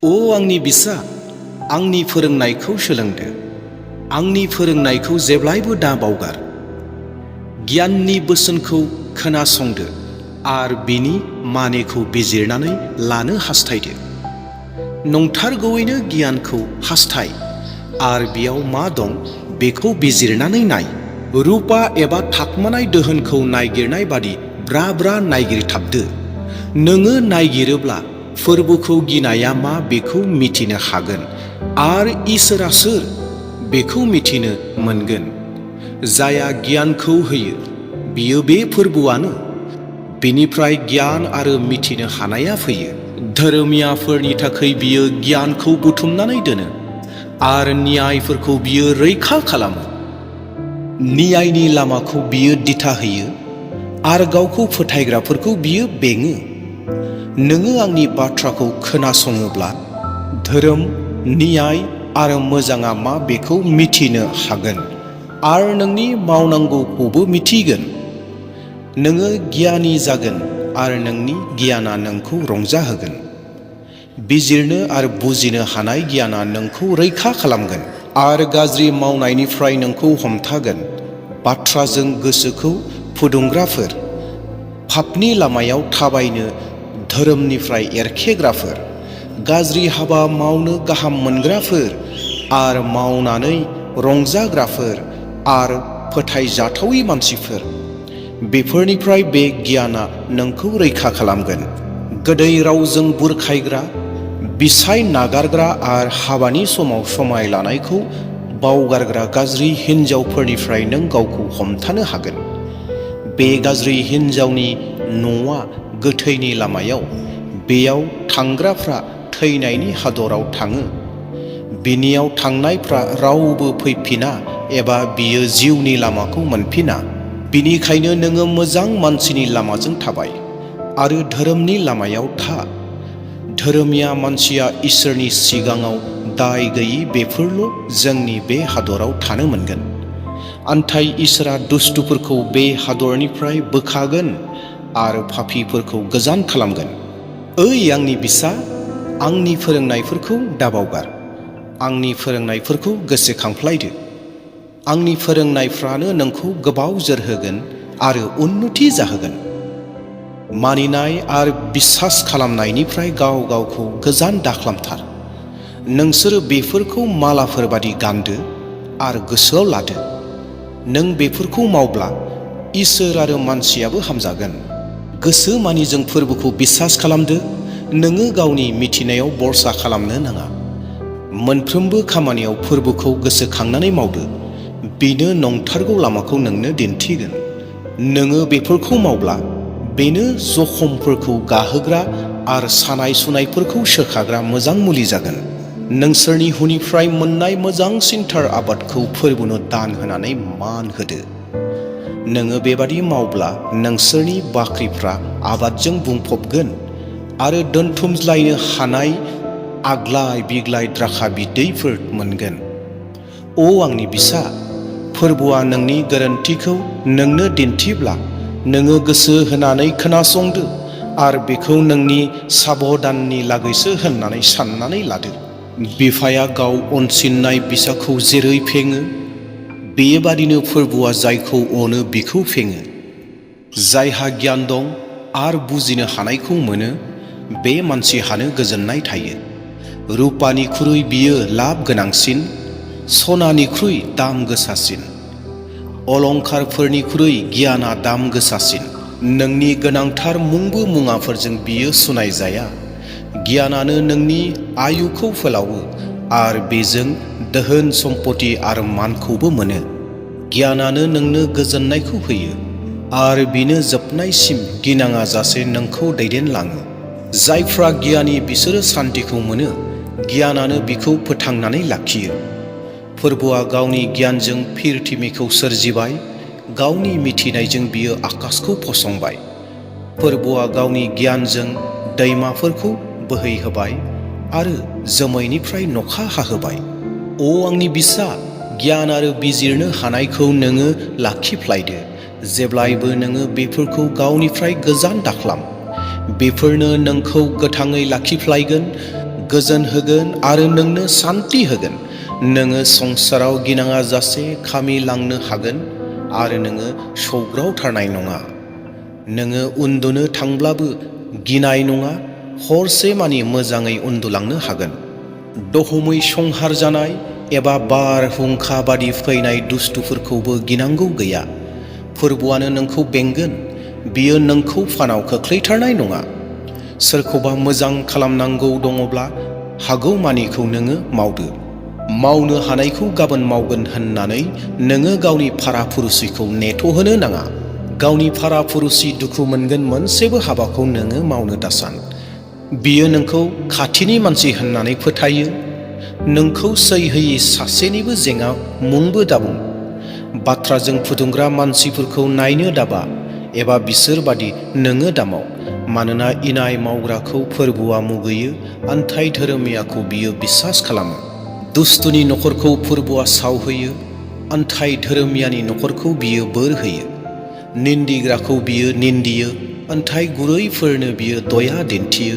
ओ आंनि बिसा, आंनि फोरोंनायखौ सोलोंदो। आंनि फोरोंनायखौ जेब्लायबो दा बावगार। गियाननि बोसोनखौ खोनासंदो आर बिनि मानेखौ बिजिरनानै लानो हास्थायदो। नंथारगौयैनो गियानखौ हास्थाय आर बेयाव मा दं बेखौ बिजिरनानै नाय। रुपा एबा थाखमानाय दोहोनखौ नायगिरनाय बादि ब्रा ब्रा नायगिरथाबदो। नोङो नायगिरोब्ला फोरबोखौ गिनाया मा बेखौ मिथिनो हागोन आर इसोरा सोर बेखौ मिथिनो मोनगोन। जाया गियानखौ होयो बियो बे फोरबोआनो। बिनिफ्राय गियान आरो मिथिनो हानाया फैयो। धोरोमियाफोरनि थाखाय बियो गियानखौ बुथुमनानै दोनो आर न्यायफोरखौ बियो रैखा खालामो। न्यायनि लामाखौ बियो दिथा होयो आर गावखौ फोथायग्राफोरखौ बियो बेङो। नोङो आंनि बाथ्राखौ खोनासङोब्ला धोरोम, न्याय आरो मोजाङा मा बेखौ मिथिनो हागोन आर नोंनि मावनांगौखौबो मिथिगोन। नोङो गियानि जागोन आर नोंनि गियाना नोंखौ रंजाहोगोन। बिजिरनो आरो बुजिनो हानाय गियाना नोंखौ रैखा खालामगोन आर गाज्रि मावनायनिफ्राय नोंखौ हमथागोन। बाथ्राजों गोसोखौ फुदुंग्राफोर, पापनि लामायाव थाबायनो धोरोमनिफ्राय एरखेग्राफोर, गाज्रि हाबा मावनो गाहाम मोनग्राफोर आर मावनानै रंजाग्राफोर आर फोथायजाथावै मानसिफोर, बेफोरनिफ्राय बे गियाना नोंखौ रैखा खालामगोन। गोदै रावजों बुरखायग्रा, बिसाय नागारग्रा आर हाबानि समाव समाय लानायखौ बावगारग्रा गाज्रि हिन्जावफोरनिफ्राय नों गावखौ हमथानो हागोन। बे गाज्रि हिन्जावनि न'आ गोथैनि लामायाव, बेयाव थांग्राफ्रा थैनायनि हादराव थाङो। बिनियाव थांनायफ्रा रावबो फैफिना एबा बियो जिउनि लामाखौ मोनफिना। बिनिखायनो नोङो मोजां मानसिनि लामाजों थाबाय आरो धोरोमनि लामायाव था। धोरोमिया मानसिया इसोरनि सिगाङाव दाय गैयि बेफोरल' जोंनि बे हादराव थानो मोनगोन। आन्थाय इसोरा दुष्टफोरखौ बे हादरनिफ्राय बोखागोन आरो पापीफोरखौ गोजान खालामगोन। ओइ आंनि बिसा, आंनि फोरोंनायफोरखौ दाबावगार। आंनि फोरोंनायफोरखौ गोसोखांफ्लायदो। आंनि फोरोंनायफ्रानो नोंखौ गोबाव जोरहोगोन आरो उन्नति जाहोगोन। मानिनाय आरो बिसास खालामनायनिफ्राय गाव गावखौ गोजान दाखालामथार। नोंसोरो बेफोरखौ मालाफोर बादि गानदो आरो गोसोआव लादो। नों बेफोरखौ मावब्ला इसोर आरो मानसियाबो हामजागोन। गोसो मानिजों फोरबोखौ बिसास खालामदो। नोङो गावनि मिथिनायाव बरसा खालामनो नाङा। मोनफ्रोमबो खामानियाव फोरबोखौ गोसोखांनानै मावदो। बेनो नंथारगौ लामाखौ नोंनो दिन्थिगोन। नोङो बेफोरखौ मावब्ला बेनो जखमफोरखौ गाहोग्रा आरो सानाय सुनायफोरखौ सोखाग्रा मोजां मुलि जागोन। नोंसोरनि हुनिफ्राय मोननाय मोजांसिनथार आबादखौ फोरबोनो दान होनानै मान होदो। नोङो बेबादि मावब्ला नोंसोरनि बाख्रिफ्रा आबादजों बुंफबगोन आरो दोनथुमज्लायनो हानाय आग्लाय बिग्लाय द्राखा बिदैफोर मोनगोन। ओ आंनि बिसा, फोरबोआ नोंनि गोरोन्थिखौ नोंनो दिन्थिब्ला नोङो गोसो होनानै खोनासंदो आरो बेखौ नोंनि साबदाननि लागैसो होननानै साननानै लादो। बिफाया गाव अनसिननाय बिसाखौ जेरै फेङो, बेबादिनो फोरबोआ जायखौ अनो बिखौ फेङो। जायहा गियान दं आरो बुजिनो हानायखौ मोनो, बे मानसिहानो गोजोननाय थायो। रुपानिख्रुइ बियो लाब गोनांसिन, सनानिख्रुइ दाम गोसासिन। अलंखारफोरनिख्रुइ गियाना दाम गोसासिन। नोंनि गोनांथार मुंबो मुवाफोरजों बियो सुनायजाया। गियानानो नोंनि आयुखौ फोलावो आरो बेजों दोहोन सम्पति आरो मानखौबो मोनो। गियानानो नोंनो गोजोननायखौ होयो आरो बिनो जोबनायसिम गिनाङा जासे नोंखौ दैदेनलाङो। जायफ्रा गियानि बिसोरो सान्तिखौ मोनो। गियानानो बिखौ फोथांनानै लाखियो। फोरबोआ गावनि गियानजों पृथिबीखौ सोरजिबाय। गावनि मिथिनायजों बियो आकाशखौ फसंबाय। फोरबोआ गावनि गियानजों दैमाफोरखौ बोहैहोबाय आरो जोमैनिफ्राय नखा हाहोबाय। ओ आंनि बिसा, गियान आरो बिजिरनो हानायखौ नोङो लाखिफ्लायदो। जेब्लायबो नोङो बेफोरखौ गावनिफ्राय गोजान दाख्लाम। बेफोरनो नोंखौ गोथाङै लाखिफ्लायगोन। गोजोन होगोन आरो नोंनो सान्ति होगोन। नोङो संसाराव गिनाङा जासे खामिलांनो हागोन आरो नोङो सौग्रावथारनाय नङा। नोङो उन्दुनो थांब्लाबो गिनाय नङा, हरसे मानि मोजाङै उन्दुलांनो हागोन। दहमै संहार जानाय एबा बारहुंखा बादि फैनाय दुष्टफोरखौबो गिनांगौ गैया। फोरबुआनो नोंखौ बेंगोन, बियो नोंखौ फानाव खोख्लैथारनाय नङा। सोरखौबा मोजां खालामनांगौ दङब्ला हागौमानिखौ नोङो मावदो। मावनो हानायखौ गाबोन मावगोन होननानै नोङो गावनि फाराफुरुसिखौ नेथ'होनो नाङा। गावनि फाराफुरुसि दुखु मोनगोन मोनसेबो हाबाखौ नोङो मावनो दासान। बियो नोंखौ खाथिनि मानसि होननानै फोथायो। नोंखौ सै होयि सासेनिबो जेंना मुंबो दाबुं। बाथ्राजों फुदुंग्रा मानसिफोरखौ नायनो दाबा एबा बिसोर बादि नोङो दामाव। मानोना इनाय मावग्राखौ फोरबुआ मुगैयो, आन्थाय धोरोमियाखौ बियो बिसास खालामो। दुष्टनि नखरखौ फोरबुआ सावहोयो, आन्थाय धोरोमियानि नखरखौ बियो बोर होयो। निन्दिग्राखौ बियो निन्दियो, आन्थाय गुरैफोरनो बियो दया दिन्थियो।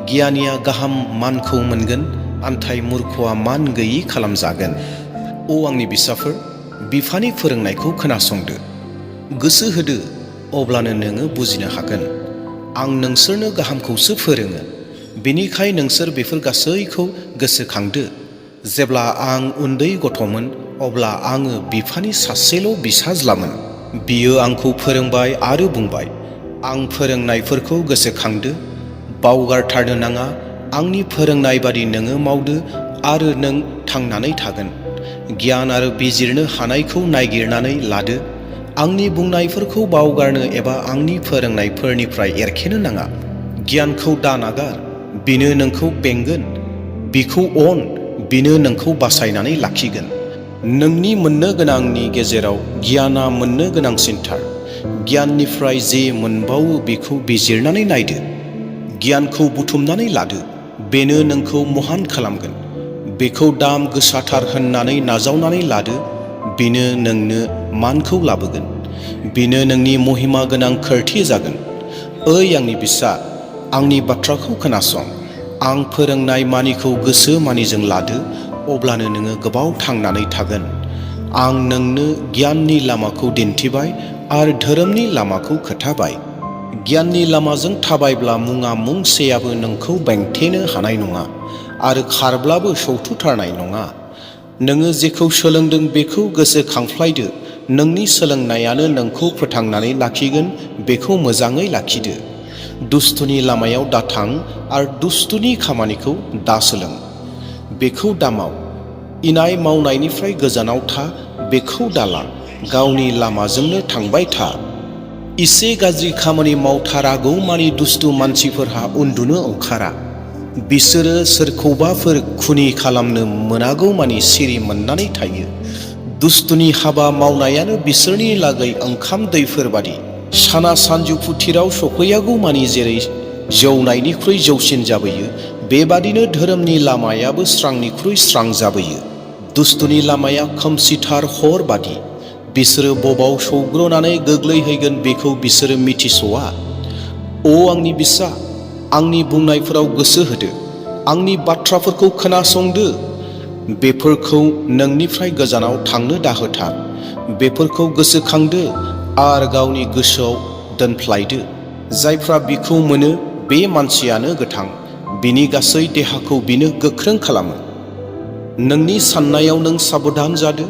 गियानिया गाहाम मानखौ मोनगोन, आन्थाय मूर्खआ मान गैयि खालामजागोन। अ आंनि बिसाफोर, बिफानि फोरोंनायखौ खोनासंदो, गोसो होदो, अब्लानो नोङो बुजिनो हागोन। आं नोंसोरनो गाहामखौसो फोरोङो, बेनिखाय नोंसोर बेफोर गासैखौ गोसोखांदो। जेब्ला आं उन्दै गथ'मोन अब्ला आङो बिफानि सासेल' बिसाज्लामोन। बियो आंखौ फोरोंबाय आरो बुंबाय, आं फोरोंनायफोरखौ गोसोखांदो, बावगारथारनो नाङा। आंनि फोरोंनाय बादि नोङो मावदो आरो नों थांनानै थागोन। गियान आरो बिजिरनो हानायखौ नागिरनानै लादो। आंनि बुंनायफोरखौ बावगारनो एबा आंनि फोरोंनायफोरनिफ्राय एरखेनो नाङा। गियानखौ दा नागार, बिनो नोंखौ बेंगोन। बिखौ अन, बिनो नोंखौ बासायनानै लाखिगोन। नोंनि मोननो गोनांनि गेजेराव गियाना मोननो गोनांसिनथार। गियाननिफ्राय जे मोनबावो बेखौ बिजिरनानै नायदो। गियानखौ बुथुमनानै लादो, बेनो नोंखौ महान खालामगोन। बेखौ दाम गोसाथार होननानै नाजावनानै लादो, बेनो नोंनो मानखौ लाबोगोन। बेनो नोंनि महिमा गोनां खोरथि जागोन। ओइ आंनि बिसा, आंनि बाथ्राखौ खोनासं। आं फोरोंनाय मानिखौ गोसो मानिजों लादो, अब्लानो नोङो गोबाव थांनानै थागोन। आं नोंनो गियाननि लामाखौ दिन्थिबाय आरो धोरोमनि लामाखौ खोथाबाय। गियाननि लामाजों थाबायब्ला मुङा मुंसेयाबो नोंखौ बेंथेनो हानाय नङा आरो खारब्लाबो सौथुथारनाय नङा। नोङो जेखौ सोलोंदों बेखौ गोसोखांफ्लायदो। नोंनि सोलोंनायानो नोंखौ फोथांनानै लाखिगोन, बेखौ मोजाङै लाखिदो। दुष्टनि लामायाव दाथां आरो दुष्टनि खामानिखौ दासोलों। बेखौ दामाव। इनाय मावनायनिफ्राय गोजानाव था, बेखौ दाला। गावनि लामाजोंनो थांबाय था। इसे गाज्रि खामानि मावथारागौ मानि दुष्ट मानसिफोरहा उन्दुनो ओंखारा। बिसोरो सोरखौबाफोर खुनि खालामनो मोनागौ मानि सिरि मोननानै थायो। दुष्टनि हाबा मावनायानो बिसोरनि लागै ओंखाम दैफोर बादि। साना सानजौफु थिराव सफैयागौ मानि जेरै जौनायनिख्रुइ जौसिन जाबोयो, बेबादिनो धोरोमनि लामायाबो स्रांनिख्रुइ स्रां जाबोयो। दुष्टनि लामाया खोमसिथार हर बादि। बिसोरो बबाव सौग्रावनानै गोग्लैहैगोन बेखौ बिसोरो मिथिस'आ। अ आंनि बिसा, आंनि बुंनायफोराव गोसो होदो, आंनि बाथ्राफोरखौ खोनासंदो। बेफोरखौ नोंनिफ्राय गोजानाव थांनो दाहोथार। बेफोरखौ गोसोखांदो आरो गावनि गोसोआव दोनफ्लायदो। जायफ्रा बिखौ मोनो बे मानसियानो गोथां, बिनि गासै देहाखौ बिनो गोख्रों खालामो। नोंनि साननायाव नों साबधान जादो,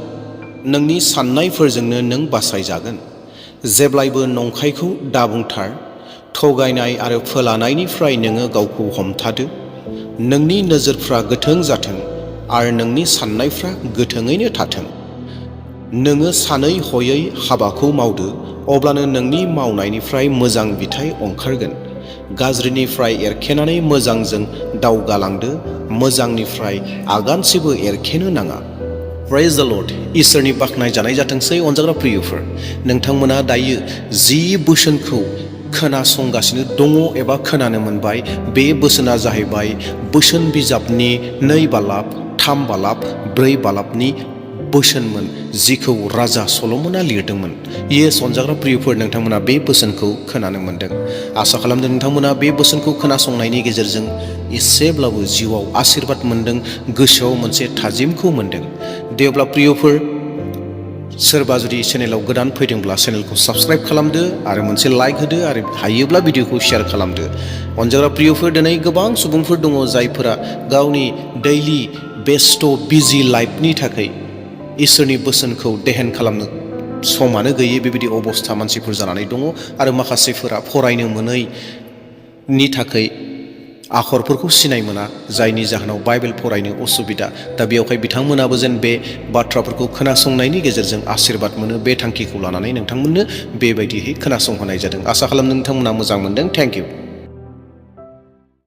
नोंनि साननायफोरजोंनो नों बासायजागोन। जेब्लायबो नंखायखौ दाबुंथार। थगायनाय आरो फोलानायनिफ्राय नोङो गावखौ हमथादो। नोंनि नोजोरफ्रा गोथों जाथों आरो नोंनि साननायफ्रा गोथोङैनो थाथों। नोङो सानै हयै हाबाखौ मावदो, अब्लानो नोंनि मावनायनिफ्राय मोजां बिथाइ ओंखारगोन। गाज्रिनिफ्राय एरखेनानै मोजांजों दावगालांदो, मोजांनिफ्राय आगानसेबो एरखेनो नाङा। प्रेज द लर्ड। इसोरनि बाख्नाय जानाय जाथोंसै अनजाग्रा प्रियफोर। नोंथांमोना दायो जि बोसोनखौ खोनासंगासिनो दङ एबा खोनानो मोनबाय, बे बोसोना जाहैबाय बोसोन बिजाबनि 2 बालाब, 3 बालाब, 4 बालाबनि बोसोनमोन जिखौ राजा सल'मना लिरदोंमोन। येस अनजाग्रा प्रियफोर, नोंथांमोना बे बोसोनखौ खोनानो मोन्दों। आसा खालामदों नोंथांमोना बे बोसोनखौ खोनासंनायनि गेजेरजों एसेब्लाबो जिउआव आशीर्बाद मोन्दों, गोसोआव मोनसे थाजिमखौ मोन्दों। दे अब्ला प्रियफोर, सोरबा जुदि चेनेलाव गोदान फैदोंब्ला चेनेलखौ साबस्क्राइब खालामदो आरो मोनसे लाइक होदो आरो हायोब्ला भिडिअखौ शेयार खालामदो। अनजाग्रा प्रियफोर, दिनै गोबां सुबुंफोर दङ जायफोरा गावनि दैलि बेस्थ' बिजि लाइफनि थाखाय इसोरनि बोसोनखौ देहेन खालामनो समानो गैयै बेबायदि अबस्था मानसिफोर जानानै दङ आरो माखासेफोरा फरायनो मोनैनि थाखाय आखरफोरखौ सिनाय मोना, जायनि जाहोनाव बाइबेल फरायनो असुबिदा। दा बेयावहाय बिथांमोनाबो जेन बे बाथ्राफोरखौ खोनासंनायनि गेजेरजों आशीर्बाद मोनो, बे थांखिखौ लानानै नोंथांमोननो बेबायदियै खोनासंहोनाय जादों। आसा खालामदों नोंथांमोना मोजां मोनदों। Thank you.